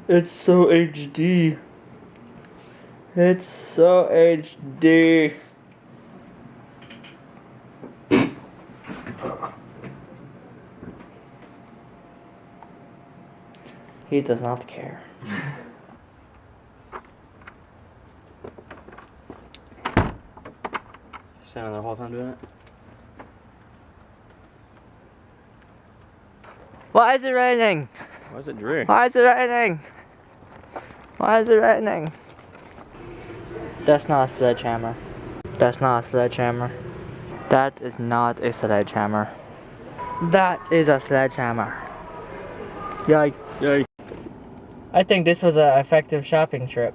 It's so HD. It's so HD. He does not care. Standing there the whole time doing it? Why is it raining? Why is it dreary? Why is it raining? Why is it raining? That's not a sledgehammer. That's not a sledgehammer. That is not a sledgehammer. That is a sledgehammer. Yikes. Yay. I think this was an effective shopping trip.